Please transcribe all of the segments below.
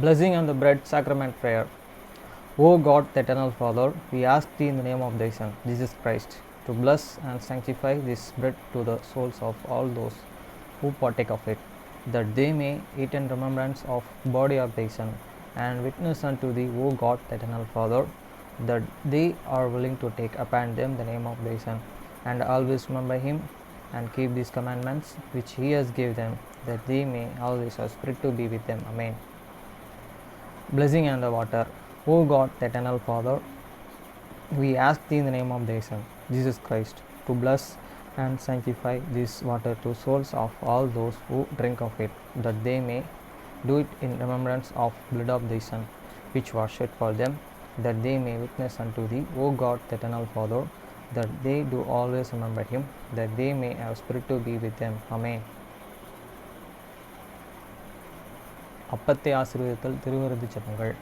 Blessing and the bread sacrament prayer. O God, the eternal Father, we ask thee in the name of thy Son, Jesus Christ, to bless and sanctify this bread to the souls of all those who partake of it, that they may eat in remembrance of the body of thy Son, and witness unto thee, O God, the eternal Father, that they are willing to take upon them the name of thy Son, and always remember him, and keep these commandments which he has given them, that they may always have spirit to be with them. Amen. Blessing and the water. O God, the eternal Father, we ask thee in the name of thy Son, Jesus Christ, to bless and sanctify this water to souls of all those who drink of it, that they may do it in remembrance of the blood of thy Son, which was shed for them, that they may witness unto thee, O God, the eternal Father, that they do always remember him, that they may have spirit to be with them. Amen. அப்பத்தை ஆசீர்வதித்தல் திருவிருந்து ஜெபங்கள்.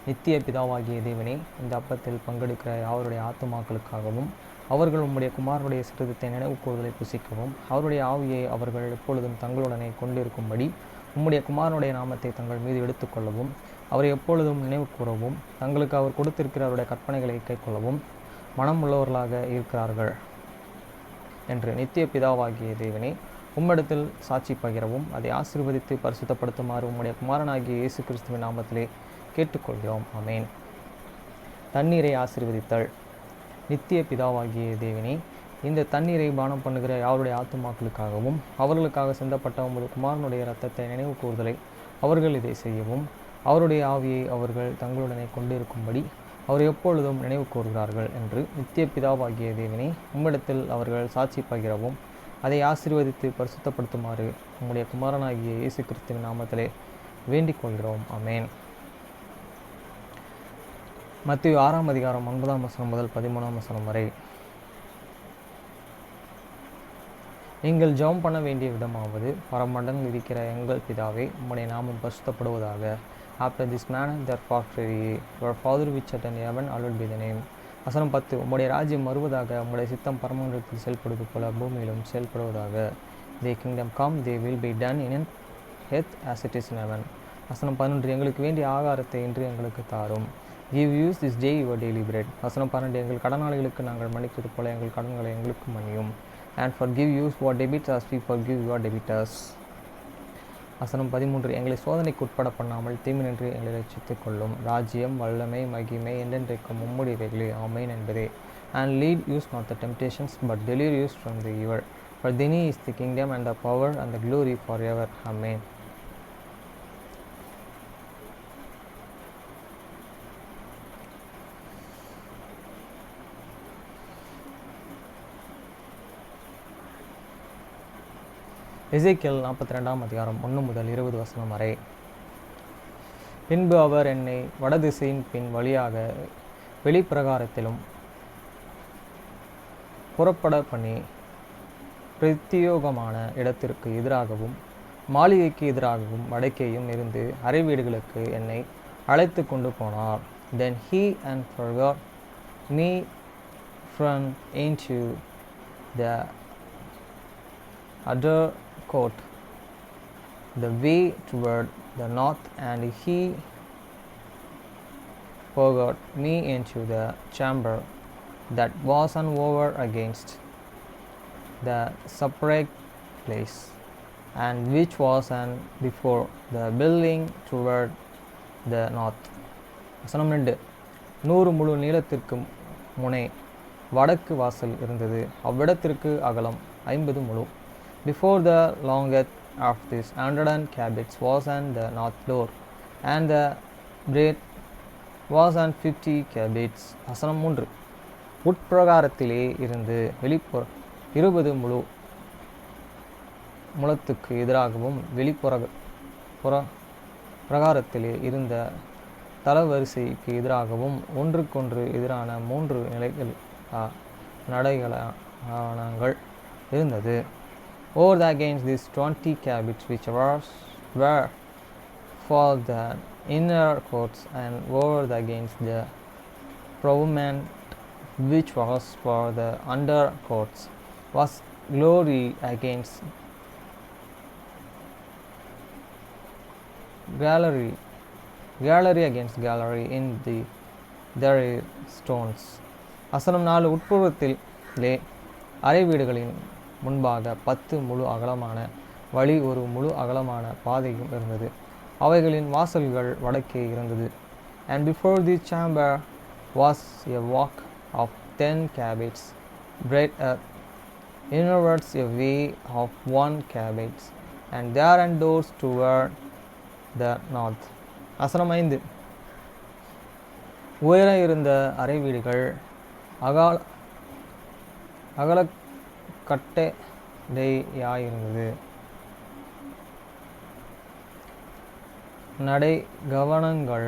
நித்திய பிதாவாகிய தேவனே, இந்த அப்பத்தில் பங்கெடுக்கிற அவருடைய ஆத்துமாக்களுக்காகவும் அவர்கள் உம்முடைய குமாரனுடைய சிறுதத்தை நினைவு கூறுதலை புசிக்கவும் அவருடைய ஆவியை அவர்கள் எப்பொழுதும் தங்களுடனே கொண்டிருக்கும்படி உம்முடைய குமாரனுடைய நாமத்தை தங்கள் மீது எடுத்துக்கொள்ளவும் அவரை எப்பொழுதும் நினைவு கூறவும் தங்களுக்கு அவர் கொடுத்திருக்கிற அவருடைய கற்பனைகளை கைக்கொள்ளவும் மனம் உள்ளவர்களாக இருக்கிறார்கள் என்று நித்திய பிதாவாகிய தேவனே, உம்மிடத்தில் சாட்சி பகிரவும் அதை ஆசீர்வதித்து பரிசுத்தப்படுத்துமாறு உம்முடைய குமாரனாகிய இயேசு கிறிஸ்துவின் நாமத்திலே கேட்டுக்கொள்கிறோம். ஆமேன். தண்ணீரை ஆசீர்வதித்தல். நித்திய பிதாவாகிய தேவனே, இந்த தண்ணீரை பானம் பண்ணுகிற யாருடைய ஆத்துமாக்களுக்காகவும் அவர்களுக்காக சிந்தப்பட்ட உமது குமாரனுடைய இரத்தத்தை நினைவு கூறுதலை அவர்கள் இதை செய்யவும் அவருடைய ஆவியை அவர்கள் தங்களுடனே கொண்டிருக்கும்படி அவர் எப்பொழுதும் நினைவு கூறுகிறார்கள் என்று நித்திய பிதாவாகிய தேவனே, உம்மிடத்தில் அவர்கள் சாட்சி பகிரவும் அதை ஆசீர்வதித்து பரிசுத்தப்படுத்துமாறு உம்முடைய குமாரனாகிய இயேசு கிறிஸ்துவின் நாமத்திலே வேண்டிக் கொள்கிறோம். ஆமேன். மத்தேயு 6 அதிகாரம் 9 முதல் 13 வரை. நீங்கள் ஜெபம் பண்ண வேண்டிய விதமாவது, பரமண்டலங்களில் இருக்கிற எங்கள் பிதாவே, உம்முடைய நாமம் பரிசுத்தப்படுவதாக. After this manner therefore pray ye, your Father which art in heaven, hallowed be thy name. வசனம் 10. உம்முடைய ராஜ்யம் வருவதாக, உம்முடைய சித்தம் பரமண்டலத்தில் செயல்படுவது போல பூமியிலும் செயல்படுவதாக. Thy kingdom come, thy will be done in earth as it is in heaven. வசனம் 11. எங்களுக்கு வேண்டிய ஆகாரத்தை இன்று எங்களுக்கு தாரும். Give us this day your daily bread. வசனம் 12. எங்கள் கடனாளிகளுக்கு நாங்கள் மன்னிக்கிறது போல எங்கள் கடன்களை எங்களுக்கு மன்னியும். And forgive us what debits as we forgive your debtors. வசனம் 13. எங்களை சோதனைக்கு உட்பட பண்ணாமல் தீமையின்றி எங்களை ரட்சித்துக் கொள்ளும். ராஜ்யம், வல்லமை, மகிமை என்றென்றைக்கும் உம்முடையவைகளே. ஆமென் என்பதே. And lead us not the temptations, but deliver us from the evil. For thine is the kingdom and the power and the glory forever. Amen. எசேக்கியேல் 42 அதிகாரம் 1 முதல் 20 வசனம் வரை. பின்பு அவர் என்னை வடதிசையின் பின் வழியாக வெளிப்பிரகாரத்திலும் புறப்பட பண்ணி பிரத்தியோகமான இடத்திற்கு எதிராகவும் மாளிகைக்கு எதிராகவும் வடக்கேயும் இருந்து அறை வீடுகளுக்கு என்னை அழைத்து கொண்டு போனார். Then he and forgot me from into the other court, the way toward the north, and he forgot me into the chamber that was over against the separate place, and which was before the building toward the north. வசனம் 2. 100 முழு நீளத்திற்கு முனை வடக்கு வாசல் இருந்தது. அவ்விடத்திற்கு அகலம் 50 முழு. Before the longest of this 100 cubits was on the north door, and the breadth was on 50 cubits. வசனம் 3. உட்பிரகாரத்திலே இருந்து வெளிப்புற 20 முழு முழத்துக்கு எதிராகவும் பிரகாரத்திலே இருந்த தளவரிசைக்கு எதிராகவும் ஒன்றுக்கொன்று எதிரான 3 நடைகள் இருந்தது. Over against these 20 cubits which were for the inner courts, and over against the pavement which was for the under courts, was glory against gallery gallery against gallery in the there stones. வசனம் 4. உட்புறத்திலே அறை வீடுகளின் முன்பாக 10 முழு அகலமான வழி ஒரு முழு அகலமான பாதையும் இருந்தது. அவைகளின் வாசல்கள் வடக்கே இருந்தது. And before the chamber was a walk of 10 cubits breadth, inwards a way of 1 cubit, and there and doors toward the north. வசனம் 5. உயர இருந்த அறை வீடுகள் அகலக்கட்டையாயிருந்தது. நடை கவனங்கள்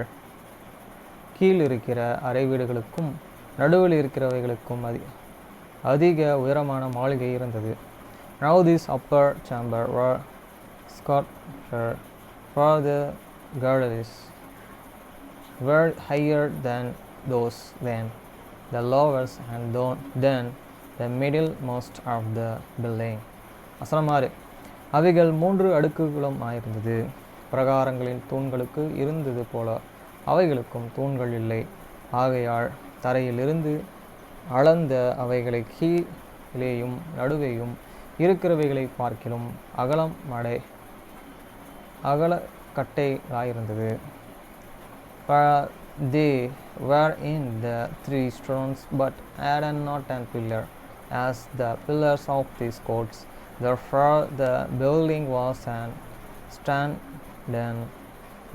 கீழ் இருக்கிற அறை வீடுகளுக்கும் நடுவில் இருக்கிறவைகளுக்கும் அதிக உயரமான மாளிகை இருந்தது. Now this upper chamber were sculptured for the galleries were higher than those then, the lowest and then the middlemost of the building. வசனம் 6. அவைகள் 3 அடுக்குகளும் ஆயிருந்தது. பிரகாரங்களின் தூண்களுக்கு இருந்தது போல அவைகளுக்கும் தூண்கள் இல்லை. ஆகையால் தரையிலிருந்து அளந்த அவைகளை கீழேயும் நடுவேயும் இருக்கிறவைகளை பார்க்கிலும் அகலக்கட்டையாயிருந்தது. For they were in the 3 stones, but had not an pillar, as the pillars of these courts. Therefore the building was an standard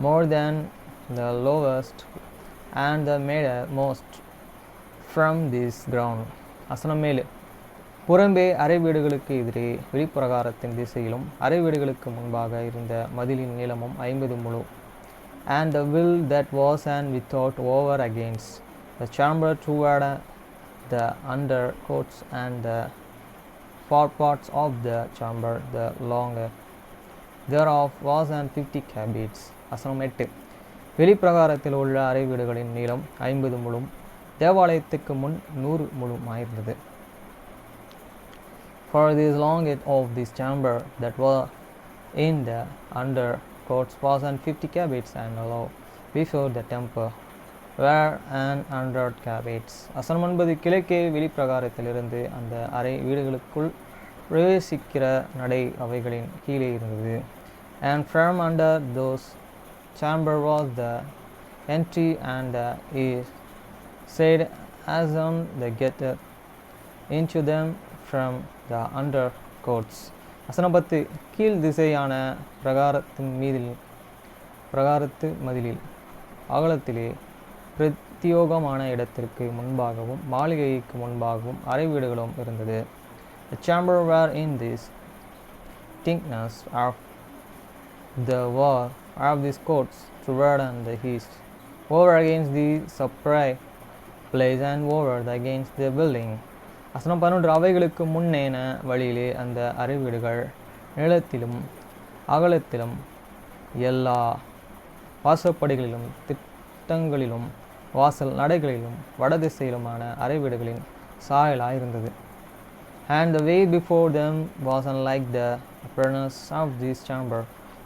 more than the lowest, and the most from this ground. வசனம் 7. புறம்பே அறை வீடுகளுக்கு எதிரே வெளிப்பிரகாரத்தின் திசையிலும் அறை வீடுகளுக்கு முன்பாக இருந்த மதிலின் நீளமும் 50 முழு. And the wall that was and without over against the chamber toward the under courts and the foreparts of the chamber the longer thereof was and 50 cubits. வசனம் 8. வெளிப்பிரகாரத்தில் உள்ள அறை வீடுகளின் நீளம் 50 முழும் தேவாலயத்துக்கு முன் 100 முழும் ஆயிருந்தது. For this longest of this chamber that were in the under courts was and 50 cubits, and below before the temple were and 100 cubits. வசனம் 9. கிழக்கே வெளிப்பிரகாரத்திலிருந்து அந்த அறை வீடுகளுக்குள் பிரவேசிக்கிற நடை அவைகளின் கீழே இருந்தது. And from under those chamber was the entry and the east side as on the gate into them from the under courts. வசனம் 10. கீழ் திசையான பிரகாரத்து மதிலில் அகலத்திலே பிரத்தியோகமான இடத்திற்கு முன்பாகவும் மாளிகைக்கு முன்பாகவும் அறை வீடுகளும் இருந்தது. The chamber were in this thickness of the wall of these courts toward and the east, over against the supply place and over against the building. வசனம் 11. அவைகளுக்கு முன்னேன வழியிலே அந்த அறை வீடுகள் நீளத்திலும் அகலத்திலும் எல்லா வாசற்படிகளிலும் திட்டங்களிலும் வாசல் நடைகளிலும் வடதிசையிலுமான அறை வீடுகளின் சாயலாயிருந்தது. And the way before them was unlike the appearance of this chamber,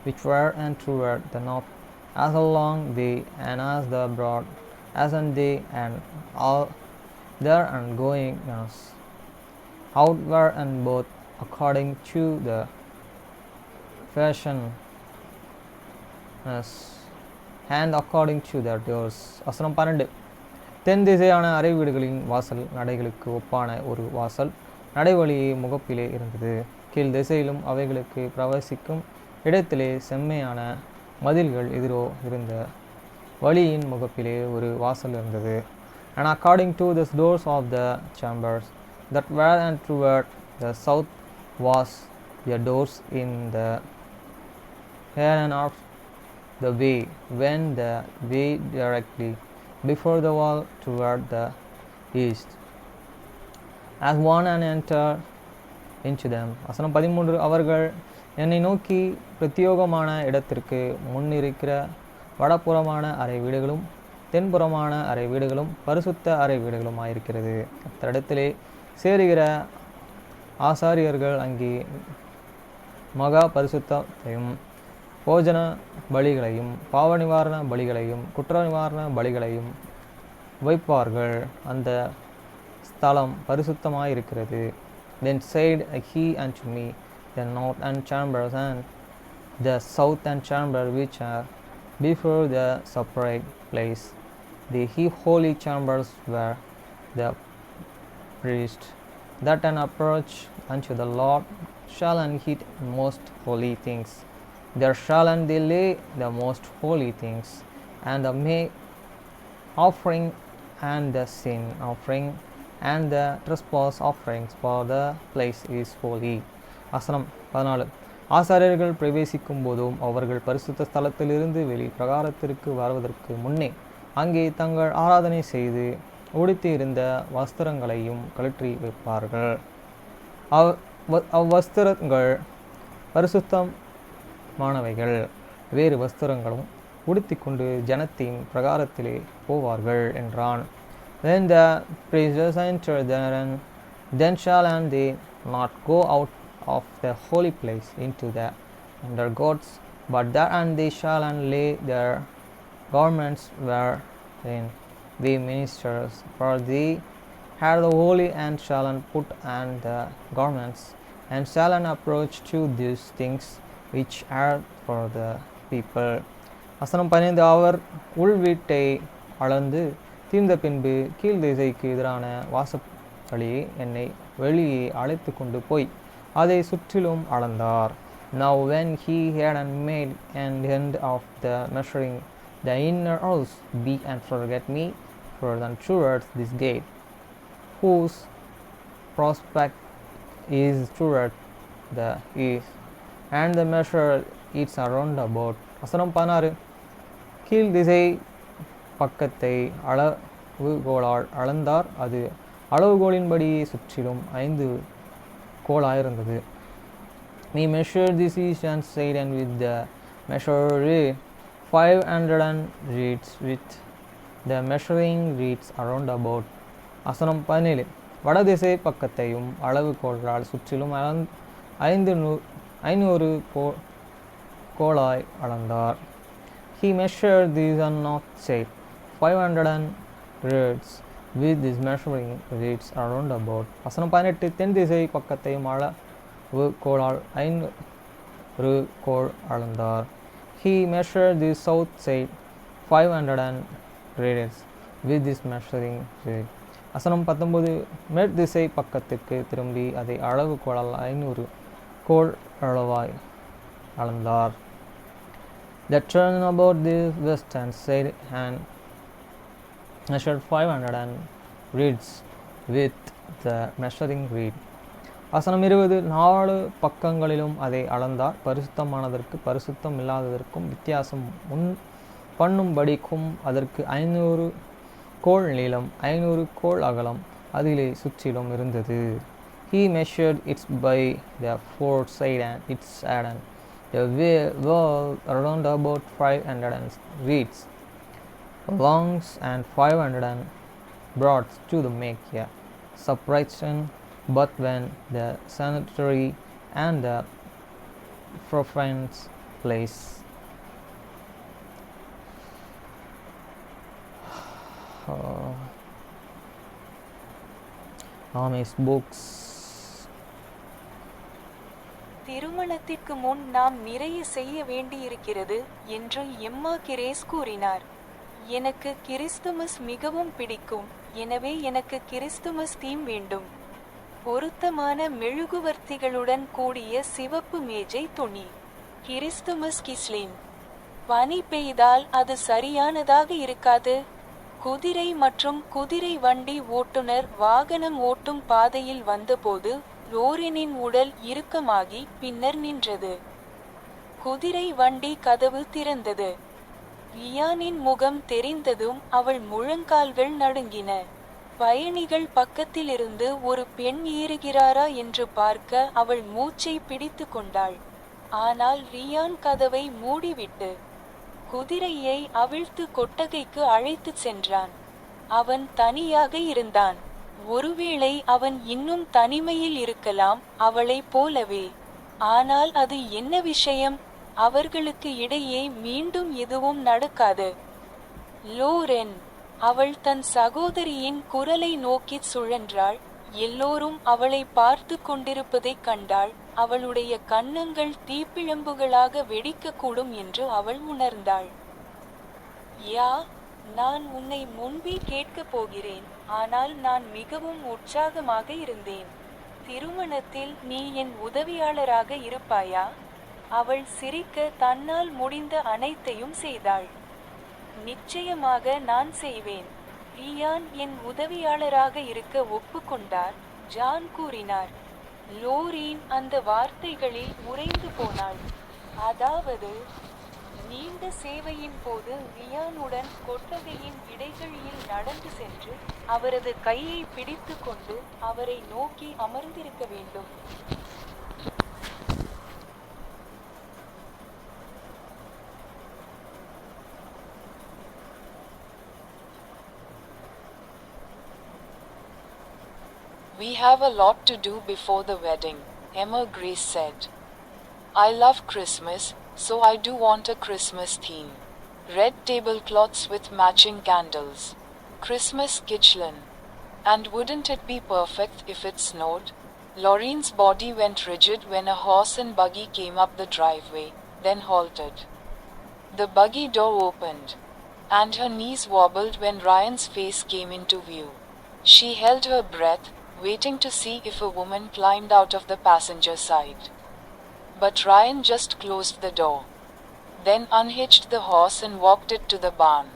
which were and toward the north, as along they and as the broad, as and they and all there and going outward and both according to the fashion and according to their doors. வசனம் 12. தென் திசையான அறை வீடுகளின் வாசல் நடைகளுக்கு ஒப்பான ஒரு வாசல் நடைவழியே முகப்பிலே இருந்தது. கீழ் திசையிலும் அவைகளுக்கு பிரவேசிக்கும் இடத்திலே செம்மையான மதில்கள் எதிரோ இருந்த வழியின் முகப்பிலே ஒரு வாசல் இருந்தது. And according to the doors of the chambers that were and toward the south was the doors in the here and of the way, when the way directly before the wall toward the east, as one and enter into them. வசனம் 13. அவர்கள் என்னை நோக்கி பிரத்தியோகமான இடத்திற்கு முன்னிருக்கிற வடபுறமான அறை வீடுகளும் தென்புறமான அறை வீடுகளும் பரிசுத்த அறை வீடுகளும் ஆயிருக்கிறது. அத்தடத்திலே சேருகிற ஆசாரியர்கள் அங்கே மகா பரிசுத்தையும் போஜன பலிகளையும் பாவ நிவாரண பலிகளையும் குற்ற நிவாரண பலிகளையும் வைப்பார்கள். அந்த ஸ்தலம் பரிசுத்தமாயிருக்கிறது. Then said he unto me, the northern chambers and the southern chamber which are before the separate place, the holy chambers were the priest that an approach unto the Lord shall and eat most holy things. There shall and they lay the most holy things, and the may offering and the sin offering and the trespass offerings, for the place is holy. வசனம் 14. ஆசாரியர்கள் பிரவேசிக்கும் போதும் அவர்கள் பரிசுத்த ஸ்தலத்திலிருந்து வெளி பிரகாரத்திற்கு வருவதற்கு முன்னே அங்கே தங்கள் ஆராதனை செய்து உடுத்தி இருந்த வஸ்திரங்களையும் கழற்றி வைப்பார்கள். அவ்வஸ்திரங்கள் பரிசுத்தமானவைகள். வேறு வஸ்திரங்களும் உடுத்தி கொண்டு ஜனத்தின் பிரகாரத்திலே போவார்கள் என்றான். Then the priests enter there, and then shall and they not go out of the holy place into the undergods, but there and they shall and lay their garments wherein we ministers, for they had the holy, and shall and put and the garments, and shall and approach to these things which are for the people. வசனம் 15. அவர் உள் வீட்டை அளந்து தீர்ந்த பின்பு கீழ் திசைக்கு எதிரான வாசப்படியை என்னை வெளியே அழைத்து கொண்டு போய் அதை சுற்றிலும் அளந்தார். Now when he had made an end of the measuring the inner house, be and forget me further towards this gate, whose prospect is toward the east, and the measure its around about. வசனம் 16. கீழ் திசை பக்கத்தை அளவுகோலால் அளந்தார். அது அளவுகோலின்படி சுற்றிலும் 5 கோலாயிருந்தது. We measured this eastern side, and with the measure 500 reeds, with the measuring reeds around about. வசனம் 17. வடதிசை பக்கத்தையும் அளவுகோலால் சுற்றிலும் 500 கோலாய் அளந்தார். He measured these and not said 500 reeds, with this measuring reeds around about. வசனம் 18. தென் திசை பக்கத்தையும் அளவு கோலால் 500 கோல் அளந்தார். He measured the south side 500 reeds, with this measuring reed. வசனம் 19. மேற்திசை பக்கத்துக்கு திரும்பி அதை அளவு கோலால் 500 கோல் அளவாய் அளந்தார். That turned about the western side and measured 500 reeds, with the measuring reed. வசனம் 20. 4 பக்கங்களிலும் அதை அளந்தார். பரிசுத்தமானதற்கு பரிசுத்தம் இல்லாததற்கும் வித்தியாசம் பண்ணும்படிக்கும் அதற்கு 500 கோல் நீளம் 500 கோல் அகலம் அதிலே சுற்றிலும் இருந்தது. He measured it by the fourth side and its side, and the wall around about 500 reeds long and 500 broad, to the make a separation, but when the sanctuary and the profane place. Amish books. திருமணத்திற்கு முன் நாம் நிறைய செய்ய வேண்டியிருக்கிறது என்று எம்மா grace கூறினார். எனக்கு கிறிஸ்துமஸ் மிகவும் பிடிக்கும், எனவே எனக்கு கிறிஸ்துமஸ் தீம் வேண்டும். பொருத்தமான மெழுகுவர்த்திகளுடன் கூடிய சிவப்பு மேஜை துணி. கிறிஸ்துமஸ் கிஸ்லின். பனி பெய்தால் அது சரியானதாக இருக்காது. குதிரை மற்றும் குதிரை வண்டி ஓட்டுநர் வாகனம் ஓட்டும் பாதையில் வந்தபோது லோரினின் உடல் இறுக்கமாகி பின்னர் நின்றது. குதிரை வண்டி கதவு திறந்தது. ரியானின் முகம் தெரிந்ததும் அவள் முழங்கால்கள் நடுங்கின. பயணிகள் பக்கத்திலிருந்து ஒரு பெண் ஏறுகிறாரா என்று பார்க்க அவள் மூச்சை பிடித்து கொண்டாள். ஆனால் ரியான் கதவை மூடிவிட்டு குதிரையை அவிழ்த்து கொட்டகைக்கு அழைத்துச் சென்றான். அவன் தனியாக இருந்தான். ஒருவேளை அவன் இன்னும் தனிமையில் இருக்கலாம், அவளைப் போலவே. ஆனால் அது என்ன விஷயம்? அவர்களுக்கு இடையே மீண்டும் எதுவும் நடக்காது. லோரென். அவள் தன் சகோதரியின் குரலை நோக்கிச் சுழன்றாள். எல்லோரும் அவளை பார்த்து கொண்டிருப்பதைக் கண்டாள். அவளுடைய கன்னங்கள் தீப்பிழம்புகளாக வெடிக்கக்கூடும் என்று அவள் உணர்ந்தாள். யா, நான் உன்னை முன்பே கேட்கப் போகிறேன், ஆனால் நான் மிகவும் உற்சாகமாக இருந்தேன். திருமணத்தில் நீ என் உதவியாளராக இருப்பாயா? அவள் சிரிக்க தன்னால் முடிந்த அனைத்தையும் செய்தாள். நிச்சயமாக நான் செய்வேன். ரியான் என் உதவியாளராக இருக்க ஒப்புக்கொண்டார், ஜான் கூறினார். லோரீன் அந்த வார்த்தைகளில் உறைந்து போனாள். அதாவது, நீண்ட சேவையின் போது ரியானுடன் கொட்டகையின் இடைவெளியில் நடந்து சென்று அவரது கையை பிடித்து கொண்டு அவரை நோக்கி அமர்ந்திருக்க வேண்டும். We have a lot to do before the wedding, Emma Grace said. I love Christmas, so I do want a Christmas theme. Red tablecloths with matching candles. Christmas kitchen. And wouldn't it be perfect if it snowed? Lorraine's body went rigid when a horse and buggy came up the driveway, then halted. The buggy door opened, and her knees wobbled when Ryan's face came into view. She held her breath, waiting to see if a woman climbed out of the passenger side. But Ryan just closed the door, then unhitched the horse and walked it to the barn.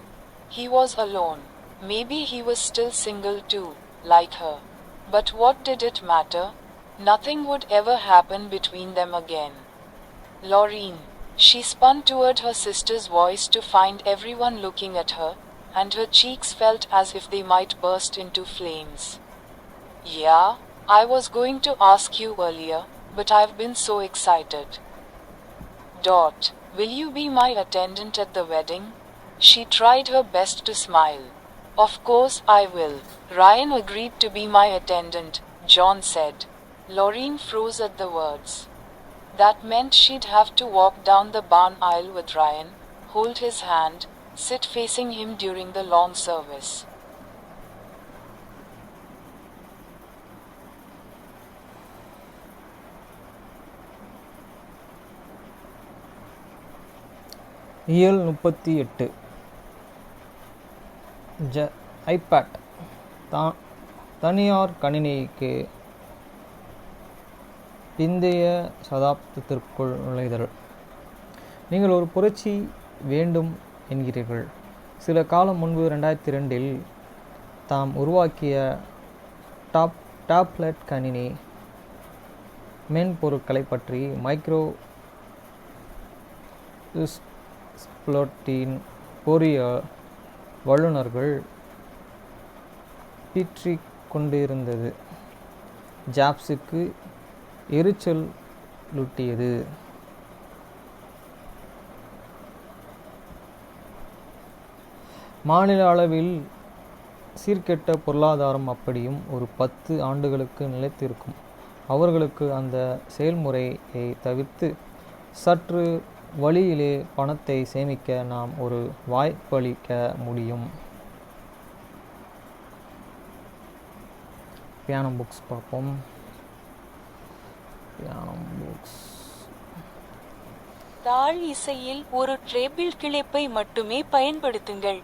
He was alone. Maybe he was still single too, like her. But what did it matter? Nothing would ever happen between them again. Lorraine. She spun toward her sister's voice to find everyone looking at her, and her cheeks felt as if they might burst into flames. Yeah, I was going to ask you earlier, but I've been so excited. Will you be my attendant at the wedding? She tried her best to smile. Of course I will. Ryan agreed to be my attendant, John said. Lorraine froze at the words. That meant she'd have to walk down the barn aisle with Ryan, hold his hand, sit facing him during the long service. இயல் 38. IPad தனியார் கணினிக்கு பிந்தைய சதாப்தத்திற்குள் நுழைதல். நீங்கள் ஒரு புரட்சி வேண்டும் என்கிறீர்கள். சில காலம் முன்பு 2002இல் தாம் உருவாக்கிய டாப்லெட் கணினி மென்பொருட்களை பற்றி மைக்ரோசாஃப்ட்டின் பொறிய வல்லுநர்கள் பீற்றிக் கொண்டிருந்தது ஜாப்ஸுக்கு எரிச்சலூட்டியது. மாநில அளவில் சீர்கெட்ட பொருளாதாரம் அப்படியும் ஒரு 10 ஆண்டுகளுக்கு நிலைத்திருக்கும். அவர்களுக்கு அந்த செயல்முறையை தவிர்த்து சற்று வழியிலே பணத்தை சேமிக்க நாம் ஒரு வாய்ப்பளிக்க முடியும். பியானம் புக்ஸ் பார்ப்போம். பியானம் புக்ஸ். தாழ் இசையில் ஒரு ட்ரெபிள் கிளைப்பை மட்டுமே பயன்படுத்துங்கள்.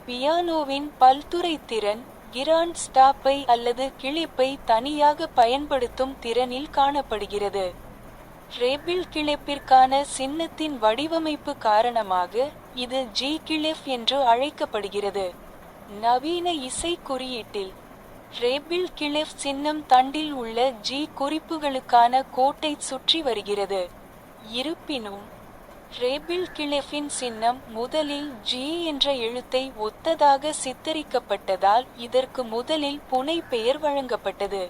பியானோவின் பல்துறை திறன் கிராண்ட் ஸ்டாப்பை அல்லது கிளைப்பை தனியாக பயன்படுத்தும் திறனில் காணப்படுகிறது. ட்ரெபிள் கிளைப்பிற்கான சின்னத்தின் வடிவமைப்பு காரணமாக இது ஜி கிளெஃப் என்று அழைக்கப்படுகிறது. நவீன இசை குறியீட்டில் ட்ரெபிள் கிளெஃப் சின்னம் தண்டில் உள்ள ஜி குறிப்புகளுக்கான கோட்டைச் சுற்றி வருகிறது. இருப்பினும் ட்ரெபிள் கிளெஃபின் சின்னம் முதலில் ஜி என்ற எழுத்தை ஒத்ததாக சித்தரிக்கப்பட்டதால் இதற்கு முதலில் புனைப்பெயர் வழங்கப்பட்டது.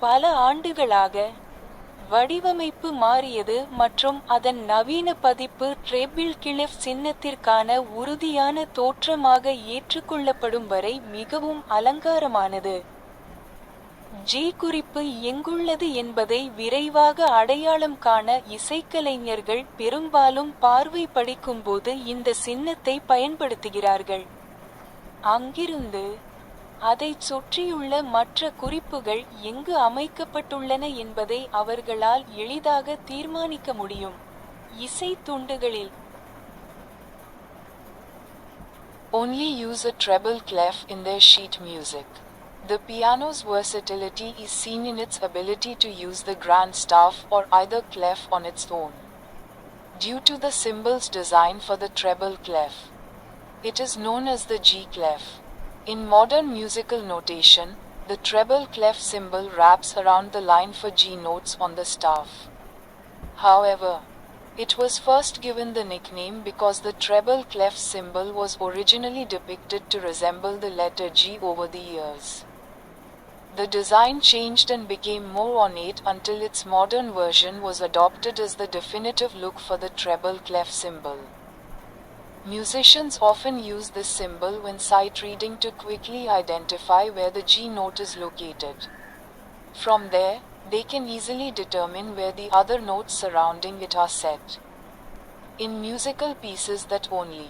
பல ஆண்டுகளாக வடிவமைப்பு மாறியது மற்றும் அதன் நவீன பதிப்பு ட்ரெபிள் கிளெஃப் சின்னத்திற்கான உறுதியான தோற்றமாக ஏற்றுக்கொள்ளப்படும் வரை மிகவும் அலங்காரமானது. ஜி குறிப்பு எங்குள்ளது என்பதை விரைவாக அடையாளம் காண இசைக்கலைஞர்கள் பெரும்பாலும் பார்வை படிக்கும்போது இந்த சின்னத்தை பயன்படுத்துகிறார்கள். அங்கிருந்து அதைச் சுற்றியுள்ள மற்ற குறிப்புகள் எங்கு அமைக்கப்பட்டுள்ளன என்பதை அவர்களால் எளிதாக தீர்மானிக்க முடியும். இசை துண்டுகளில் only use a treble clef in their sheet music. The piano's versatility is seen in its ability to use the grand staff or either clef on its own. Due to the cymbal's design for the treble clef, it is known as the G clef. In modern musical notation, the treble clef cymbal wraps around the line for G notes on the staff. However, it was first given the nickname because the treble clef cymbal was originally depicted to resemble the letter G over the years. The design changed and became more ornate until its modern version was adopted as the definitive look for the treble clef cymbal. Musicians often use this symbol when sight reading to quickly identify where the G note is located. From there, they can easily determine where the other notes surrounding it are set. In musical pieces that only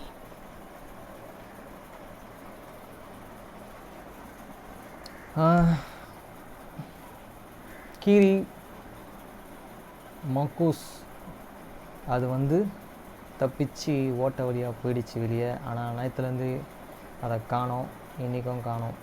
கீரி மக்கூஸ் அது தப்பிச்சு ஓட்ட வழியாக போயிடுச்சு வெளியே. ஆனால் நேற்றுலேருந்து அதை காணோம், இன்றைக்கும் காணோம்.